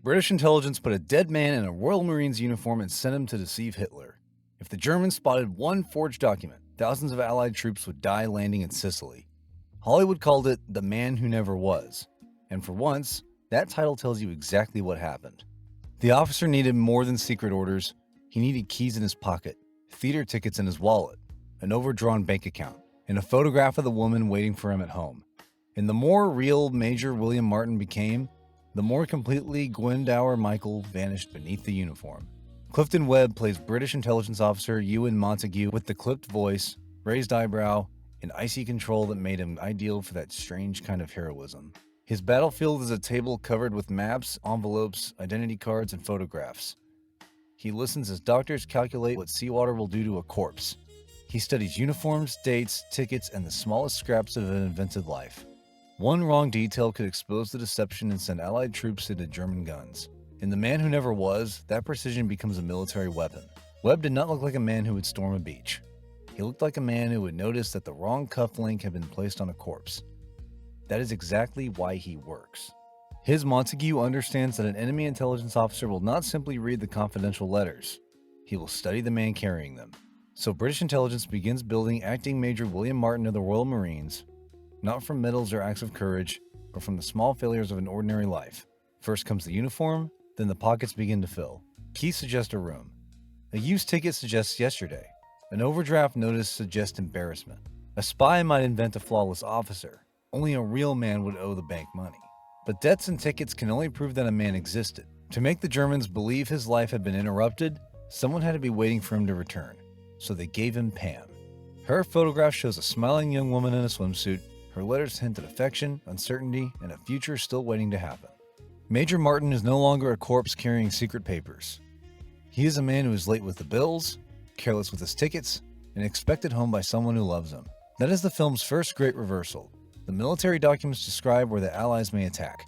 British intelligence put a dead man in a Royal Marines uniform and sent him to deceive Hitler. If the Germans spotted one forged document, thousands of Allied troops would die landing in Sicily. Hollywood called it The Man Who Never Was. And for once, that title tells you exactly what happened. The officer needed more than secret orders. He needed keys in his pocket, theater tickets in his wallet, an overdrawn bank account, and a photograph of the woman waiting for him at home. And the more real Major William Martin became, the more completely Glyndwr Michael vanished beneath the uniform. Clifton Webb plays British intelligence officer Euan Montagu with the clipped voice, raised eyebrow, and icy control that made him ideal for that strange kind of heroism. His battlefield is a table covered with maps, envelopes, identity cards, and photographs. He listens as doctors calculate what seawater will do to a corpse. He studies uniforms, dates, tickets, and the smallest scraps of an invented life. One wrong detail could expose the deception and send Allied troops into German guns. In The Man Who Never Was, that precision becomes a military weapon. Webb did not look like a man who would storm a beach. He looked like a man who would notice that the wrong cuff link had been placed on a corpse. That is exactly why he works. His Montagu understands that an enemy intelligence officer will not simply read the confidential letters. He will study the man carrying them. So British intelligence begins building acting Major William Martin of the Royal Marines, not from medals or acts of courage, but from the small failures of an ordinary life. First comes the uniform, then the pockets begin to fill. Keys suggest a room. A used ticket suggests yesterday. An overdraft notice suggests embarrassment. A spy might invent a flawless officer. Only a real man would owe the bank money. But debts and tickets can only prove that a man existed. To make the Germans believe his life had been interrupted, someone had to be waiting for him to return. So they gave him Pam. Her photograph shows a smiling young woman in a swimsuit. Her letters hint at affection, uncertainty, and a future still waiting to happen. Major Martin is no longer a corpse carrying secret papers. He is a man who is late with the bills, careless with his tickets, and expected home by someone who loves him. That is the film's first great reversal. The military documents describe where the Allies may attack.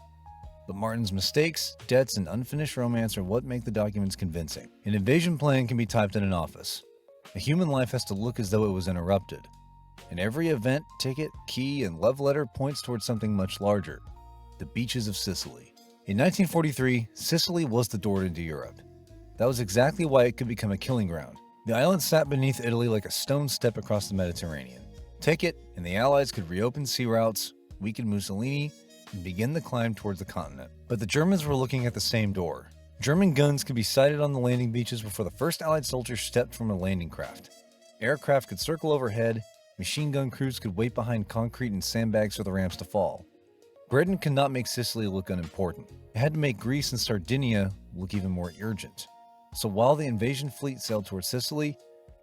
But Martin's mistakes, debts, and unfinished romance are what make the documents convincing. An invasion plan can be typed in an office. A human life has to look as though it was interrupted. And every event, ticket, key, and love letter points towards something much larger. The beaches of Sicily. In 1943, Sicily was the door into Europe. That was exactly why it could become a killing ground. The island sat beneath Italy like a stone step across the Mediterranean. Take it, and the Allies could reopen sea routes, weaken Mussolini, and begin the climb towards the continent. But the Germans were looking at the same door. German guns could be sighted on the landing beaches before the first Allied soldiers stepped from a landing craft. Aircraft could circle overhead, machine gun crews could wait behind concrete and sandbags for the ramps to fall. Britain could not make Sicily look unimportant. It had to make Greece and Sardinia look even more urgent. So while the invasion fleet sailed towards Sicily,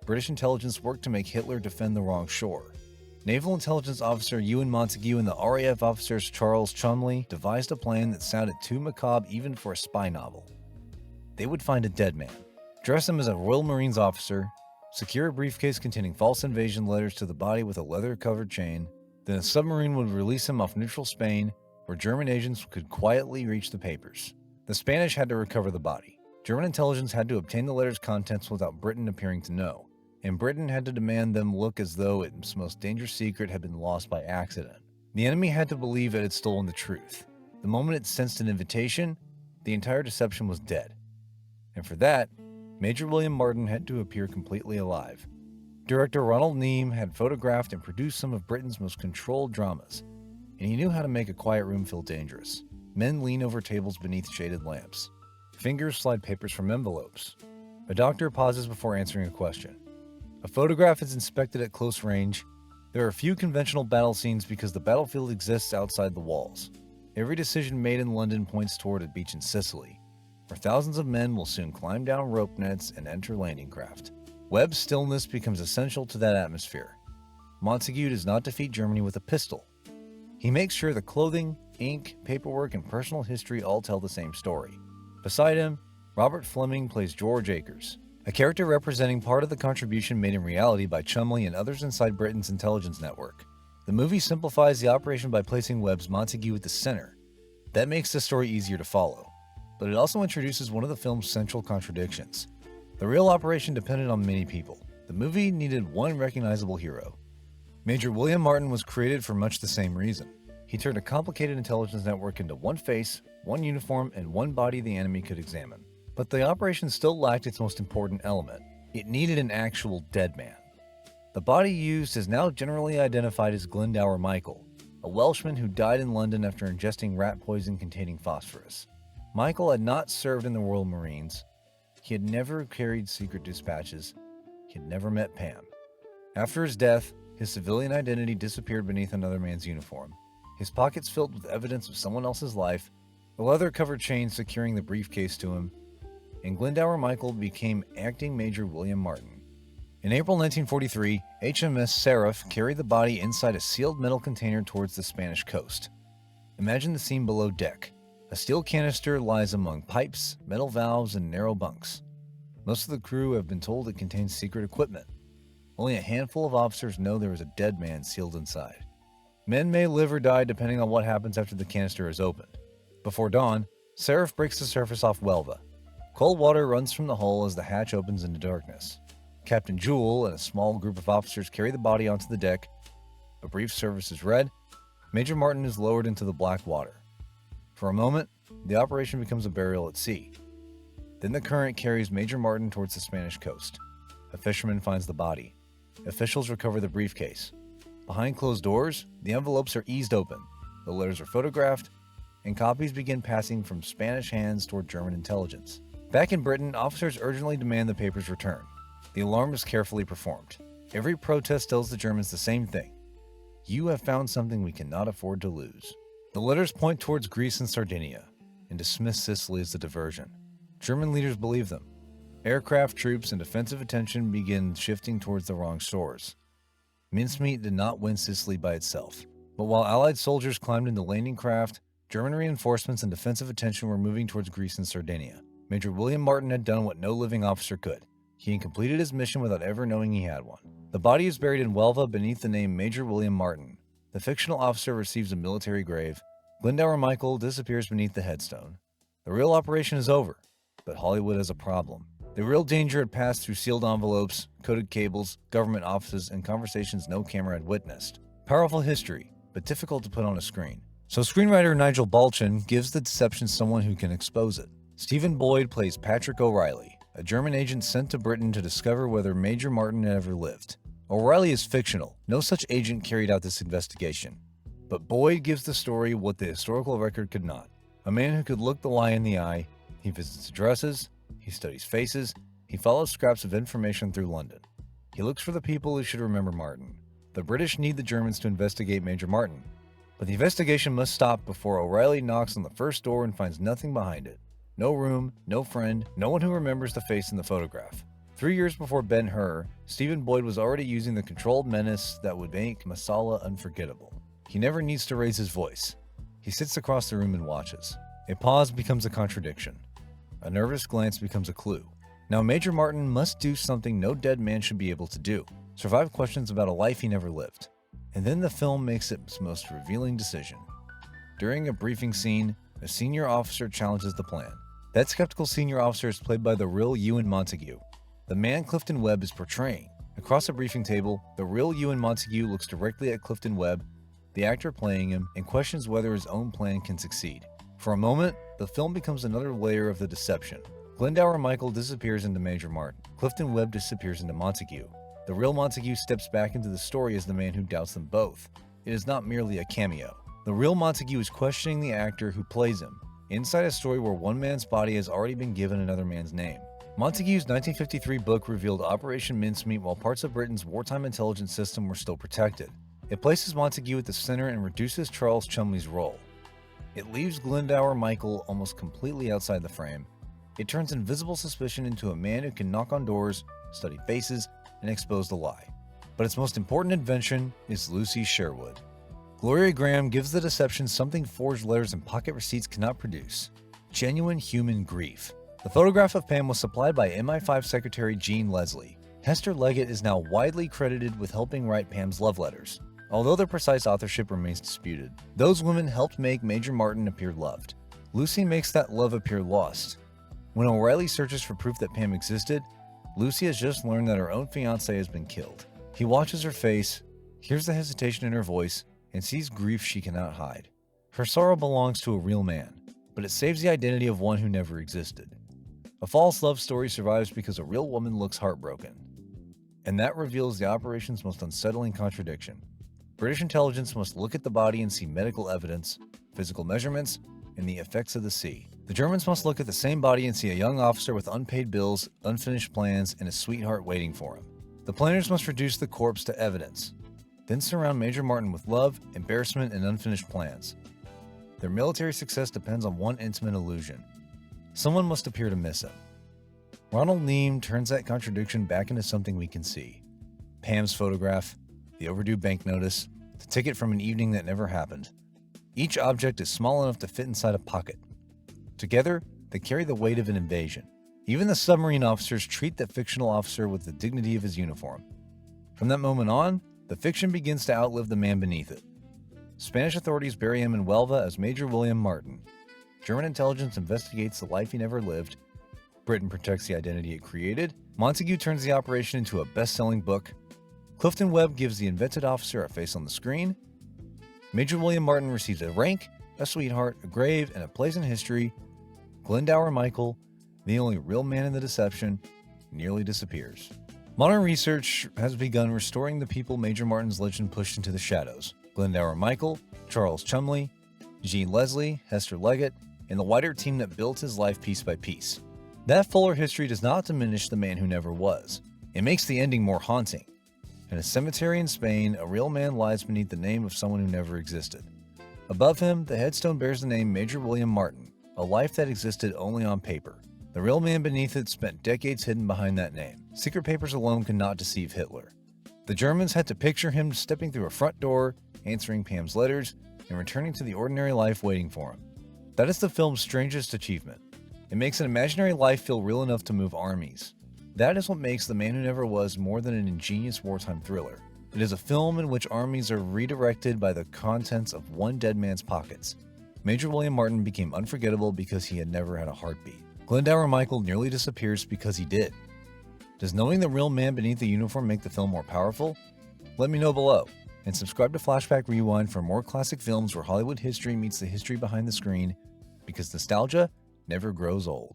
British intelligence worked to make Hitler defend the wrong shore. Naval intelligence officer Euan Montagu and the RAF officers Charles Cholmondeley devised a plan that sounded too macabre even for a spy novel. They would find a dead man, dress him as a Royal Marines officer, secure a briefcase containing false invasion letters to the body with a leather-covered chain. Then a submarine would release him off neutral Spain, where German agents could quietly reach the papers. The Spanish had to recover the body. German intelligence had to obtain the letter's contents without Britain appearing to know, and Britain had to demand them look as though its most dangerous secret had been lost by accident. The enemy had to believe it had stolen the truth. The moment it sensed an invitation, the entire deception was dead. And for that, Major William Martin had to appear completely alive. Director Ronald Neame had photographed and produced some of Britain's most controlled dramas, and he knew how to make a quiet room feel dangerous. Men lean over tables beneath shaded lamps. Fingers slide papers from envelopes. A doctor pauses before answering a question. A photograph is inspected at close range. There are few conventional battle scenes because the battlefield exists outside the walls. Every decision made in London points toward a beach in Sicily, where thousands of men will soon climb down rope nets and enter landing craft. Webb's stillness becomes essential to that atmosphere. Montagu does not defeat Germany with a pistol. He makes sure the clothing, ink, paperwork, and personal history all tell the same story. Beside him, Robert Fleming plays George Akers, a character representing part of the contribution made in reality by Cholmondeley and others inside Britain's intelligence network. The movie simplifies the operation by placing Webb's Montagu at the center. That makes the story easier to follow, but it also introduces one of the film's central contradictions. The real operation depended on many people. The movie needed one recognizable hero. Major William Martin was created for much the same reason. He turned a complicated intelligence network into one face, one uniform, and one body the enemy could examine. But the operation still lacked its most important element. It needed an actual dead man. The body used is now generally identified as Glyndwr Michael, a Welshman who died in London after ingesting rat poison containing phosphorus. Michael had not served in the Royal Marines. He had never carried secret dispatches. He had never met Pam. After his death, his civilian identity disappeared beneath another man's uniform. His pockets filled with evidence of someone else's life, a leather-covered chain securing the briefcase to him, and Glyndwr Michael became Acting Major William Martin. In April 1943, HMS Seraph carried the body inside a sealed metal container towards the Spanish coast. Imagine the scene below deck. A steel canister lies among pipes, metal valves, and narrow bunks. Most of the crew have been told it contains secret equipment. Only a handful of officers know there is a dead man sealed inside. Men may live or die depending on what happens after the canister is opened. Before dawn, Seraph breaks the surface off Huelva. Cold water runs from the hull as the hatch opens into darkness. Captain Jewell and a small group of officers carry the body onto the deck. A brief service is read. Major Martin is lowered into the black water. For a moment, the operation becomes a burial at sea. Then the current carries Major Martin towards the Spanish coast. A fisherman finds the body. Officials recover the briefcase. Behind closed doors, the envelopes are eased open, the letters are photographed, and copies begin passing from Spanish hands toward German intelligence. Back in Britain, officers urgently demand the papers return. The alarm is carefully performed. Every protest tells the Germans the same thing. You have found something we cannot afford to lose. The letters point towards Greece and Sardinia, and dismiss Sicily as a diversion. German leaders believe them. Aircraft, troops, and defensive attention begin shifting towards the wrong shores. Mincemeat did not win Sicily by itself, but while Allied soldiers climbed into landing craft, German reinforcements and defensive attention were moving towards Greece and Sardinia. Major William Martin had done what no living officer could. He had completed his mission without ever knowing he had one. The body is buried in Huelva beneath the name Major William Martin. The fictional officer receives a military grave. Glyndwr Michael disappears beneath the headstone. The real operation is over, but Hollywood has a problem. The real danger had passed through sealed envelopes, coded cables, government offices, and conversations no camera had witnessed. Powerful history, but difficult to put on a screen. So screenwriter Nigel Balchin gives the deception someone who can expose it. Stephen Boyd plays Patrick O'Reilly, a German agent sent to Britain to discover whether Major Martin had ever lived. O'Reilly is fictional. No such agent carried out this investigation. But Boyd gives the story what the historical record could not. A man who could look the lie in the eye. He visits addresses. He studies faces. He follows scraps of information through London. He looks for the people who should remember Martin. The British need the Germans to investigate Major Martin. But the investigation must stop before O'Reilly knocks on the first door and finds nothing behind it. No room, no friend, no one who remembers the face in the photograph. 3 years before Ben-Hur, Stephen Boyd was already using the controlled menace that would make Masala unforgettable. He never needs to raise his voice. He sits across the room and watches. A pause becomes a contradiction. A nervous glance becomes a clue. Now Major Martin must do something no dead man should be able to do. Survive questions about a life he never lived. And then the film makes its most revealing decision. During a briefing scene, a senior officer challenges the plan. That skeptical senior officer is played by the real Euan Montagu. The man Clifton Webb is portraying. Across a briefing table, the real Euan Montagu looks directly at Clifton Webb, the actor playing him, and questions whether his own plan can succeed. For a moment, the film becomes another layer of the deception. Glyndwr Michael disappears into Major Martin. Clifton Webb disappears into Montagu. The real Montagu steps back into the story as the man who doubts them both. It is not merely a cameo. The real Montagu is questioning the actor who plays him, inside a story where one man's body has already been given another man's name. Montagu's 1953 book revealed Operation Mincemeat while parts of Britain's wartime intelligence system were still protected. It places Montagu at the center and reduces Charles Chumley's role. It leaves Glyndwr Michael almost completely outside the frame. It turns invisible suspicion into a man who can knock on doors, study faces, and expose the lie. But its most important invention is Lucy Sherwood. Gloria Graham gives the deception something forged letters and pocket receipts cannot produce: genuine human grief. The photograph of Pam was supplied by MI5 Secretary Jean Leslie. Hester Leggett is now widely credited with helping write Pam's love letters, although their precise authorship remains disputed. Those women helped make Major Martin appear loved. Lucy makes that love appear lost. When O'Reilly searches for proof that Pam existed, Lucy has just learned that her own fiancé has been killed. He watches her face, hears the hesitation in her voice, and sees grief she cannot hide. Her sorrow belongs to a real man. but it saves the identity of one who never existed. A false love story survives because a real woman looks heartbroken. And that reveals the operation's most unsettling contradiction. British intelligence must look at the body and see medical evidence, physical measurements, and the effects of the sea. The Germans must look at the same body and see a young officer with unpaid bills, unfinished plans, and a sweetheart waiting for him. The planners must reduce the corpse to evidence, then surround Major Martin with love, embarrassment, and unfinished plans. Their military success depends on one intimate illusion. Someone must appear to miss him. Ronald Neame turns that contradiction back into something we can see. Pam's photograph, the overdue bank notice, the ticket from an evening that never happened. Each object is small enough to fit inside a pocket. Together, they carry the weight of an invasion. Even the submarine officers treat the fictional officer with the dignity of his uniform. From that moment on, the fiction begins to outlive the man beneath it. Spanish authorities bury him in Huelva as Major Euan Martin. German intelligence investigates the life he never lived. Britain protects the identity it created. Montagu turns the operation into a best-selling book. Clifton Webb gives the invented officer a face on the screen. Major Euan Martin receives a rank, a sweetheart, a grave, and a place in history. Glyndwr Michael, the only real man in the deception, nearly disappears. Modern research has begun restoring the people Major Martin's legend pushed into the shadows. Glyndwr Michael, Charles Chumley, Jean Leslie, Hester Leggett, and the wider team that built his life piece by piece. That fuller history does not diminish the man who never was. It makes the ending more haunting. In a cemetery in Spain, a real man lies beneath the name of someone who never existed. Above him, the headstone bears the name Major Euan Martin, a life that existed only on paper. The real man beneath it spent decades hidden behind that name. Secret papers alone could not deceive Hitler. The Germans had to picture him stepping through a front door, answering Pam's letters, and returning to the ordinary life waiting for him. That is the film's strangest achievement. It makes an imaginary life feel real enough to move armies. That is what makes The Man Who Never Was more than an ingenious wartime thriller. It is a film in which armies are redirected by the contents of one dead man's pockets. Major Euan Martin became unforgettable because he had never had a heartbeat. Glyndwr Michael nearly disappears because he did. Does knowing the real man beneath the uniform make the film more powerful? Let me know below, and subscribe to Flashback Rewind for more classic films where Hollywood history meets the history behind the screen, because nostalgia never grows old.